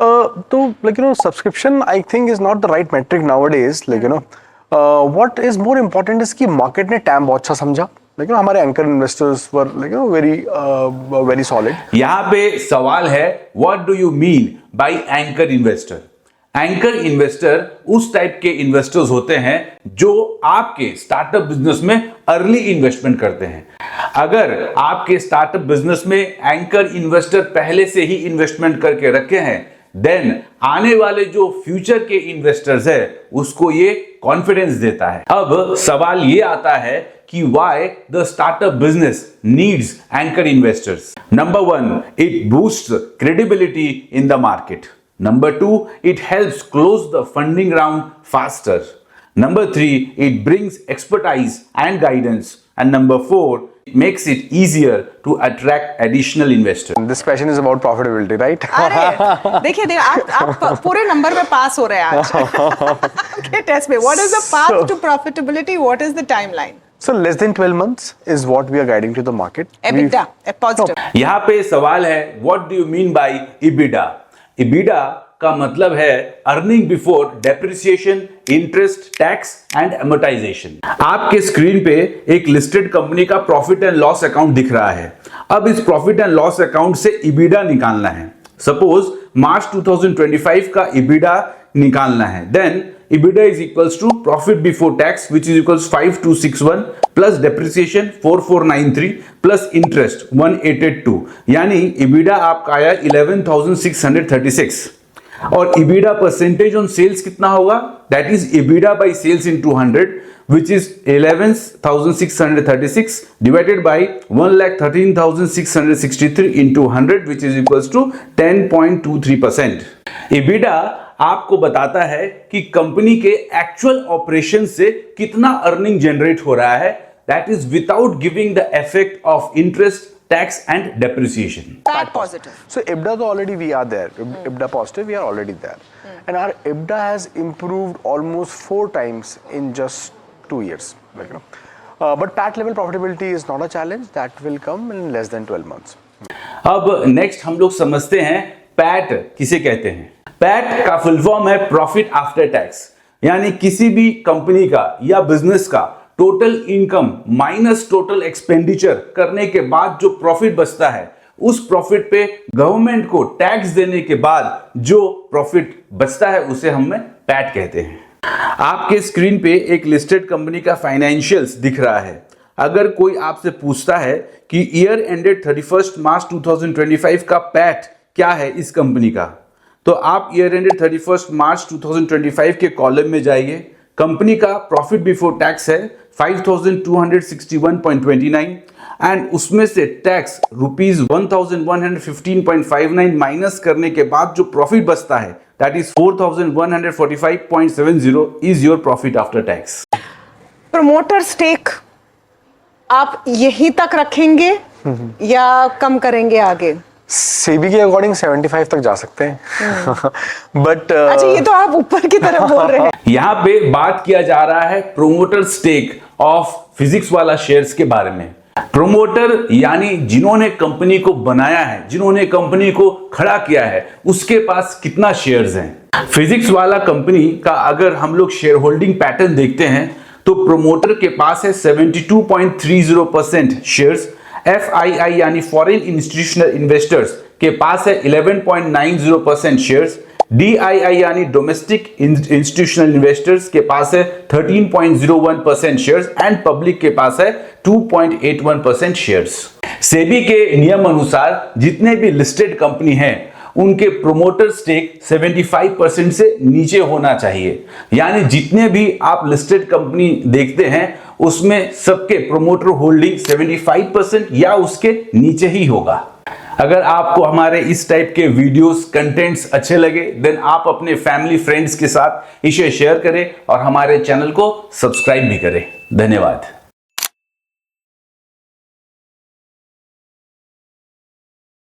तो subscription I think is not the right metric nowadays. What is more important is कि market ने TAM बहुत अच्छा समझा. हमारे anchor investors were very solid. यहाँ पे सवाल है, what do you mean by anchor investor? Anchor investor उस टाइप के इन्वेस्टर्स होते हैं जो आपके स्टार्टअप बिजनेस में अर्ली इन्वेस्टमेंट करते हैं. अगर आपके स्टार्टअप बिजनेस में एंकर इन्वेस्टर पहले से ही इन्वेस्टमेंट करके रखे हैं, देन आने वाले जो फ्यूचर के इन्वेस्टर्स है उसको ये कॉन्फिडेंस देता है. अब सवाल ये आता है कि why the startup business needs anchor investors. Number 1, it boosts credibility in the market. Number 2, it helps close the funding round faster. Number 3, it brings expertise and guidance. And number 4, it makes it easier to attract additional investors. This question is about profitability, right? अरे देखिए आप पूरे number पे पास हो रहे हैं आज के टेस्ट में. What is the path to profitability? What is the timeline? So less than 12 months is what we are guiding to the market. EBITDA, a positive. यहाँ पे सवाल है, what do you mean by EBITDA? EBITDA का मतलब है earning before depreciation, interest, tax and amortisation. आपके screen पे एक लिस्टेड कंपनी का प्रॉफिट एंड लॉस अकाउंट दिख रहा है. अब इस प्रॉफिट एंड लॉस अकाउंट से EBITDA निकालना है. सपोज मार्च 2025 का EBITDA निकालना है. Then EBITDA is equals to profit before tax, which is equals 5261 plus depreciation 4493 plus interest 182. यानी EBITDA आपका आया 11,636. और EBITDA परसेंटेज ऑन सेल्स कितना होगा? That is EBITDA by sales into 100, which is 11,636 divided by 1,13,663 into 100, which is equals to 10.23%. EBITDA आपको बताता है कि कंपनी के एक्चुअल ऑपरेशन से कितना अर्निंग जनरेट हो रहा है. That is without giving the effect of interest, tax and depreciation. PAT positive. So EBITDA though already we are there. EBITDA positive, we are already there. And our EBITDA has improved almost 4 times in just 2 years. But PAT level profitability is not a challenge. That will come in less than 12 months. अब next हम लोग समझते हैं PAT किसे कहते हैं. PAT का full form है प्रॉफिट आफ्टर टैक्स. यानी किसी भी कंपनी का या बिजनेस का total income minus total expenditure करने के बाद जो प्रॉफिट बचता है, उस प्रॉफिट पे गवर्नमेंट को टैक्स देने के बाद जो प्रॉफिट बचता है उसे हम पैट कहते हैं. आपके स्क्रीन पे एक लिस्टेड कंपनी का फाइनेंशियल्स दिख रहा है. अगर कोई आपसे पूछता है कि ईयर एंडेड 31 मार्च 2025 का पैट क्या है इस कंपनी का, तो आप ईयर एंडेड 31 मार्च 2025 के कॉलम में जाइए. कंपनी का प्रॉफिट बिफोर टैक्स है 5,261.29 एंड उसमें से टैक्स रुपीज 1,115.59 माइनस करने के बाद जो प्रॉफिट बचता है that is 4,145.70 is your profit after tax. Promoter stake आप यहीं तक रखेंगे या कम करेंगे आगे? सेबी के अकॉर्डिंग 75 तक जा सकते हैं. बट अच्छा, ये तो आप ऊपर की तरफ बोल रहे हैं. यहाँ पे बात किया जा रहा है प्रोमोटर स्टेक ऑफ फिजिक्स वाला शेयर्स के बारे में. प्रोमोटर यानी जिन्होंने कंपनी को बनाया है, जिन्होंने कंपनी को खड़ा किया है, उसके पास कितना शेयर्स हैं. फिजिक्स वाला कंपनी का अगर हम लोग शेयर होल्डिंग पैटर्न देखते हैं तो प्रोमोटर के पास है 72.30% शेयर्स. FII यानी फॉरेन इंस्टीट्यूशनल इन्वेस्टर्स के पास है 11.90% शेयर्स. DII यानी डोमेस्टिक इंस्टीट्यूशनल इन्वेस्टर्स के पास है 13.01% शेयर्स एंड पब्लिक के पास है 2.81% शेयर्स. सेबी के नियम अनुसार जितने भी लिस्टेड कंपनी हैं उनके प्रोमोटर स्टेक 75% से नीचे होना चाहिए. यानी जितने भी आप लिस्टेड कंपनी देखते हैं उसमें सबके प्रोमोटर होल्डिंग 75% या उसके नीचे ही होगा. अगर आपको हमारे इस टाइप के वीडियोस कंटेंट्स अच्छे लगे देन आप अपने फैमिली फ्रेंड्स के साथ इसे शेयर करें और हमारे चैनल को सब्सक्राइब भी करें. धन्यवाद.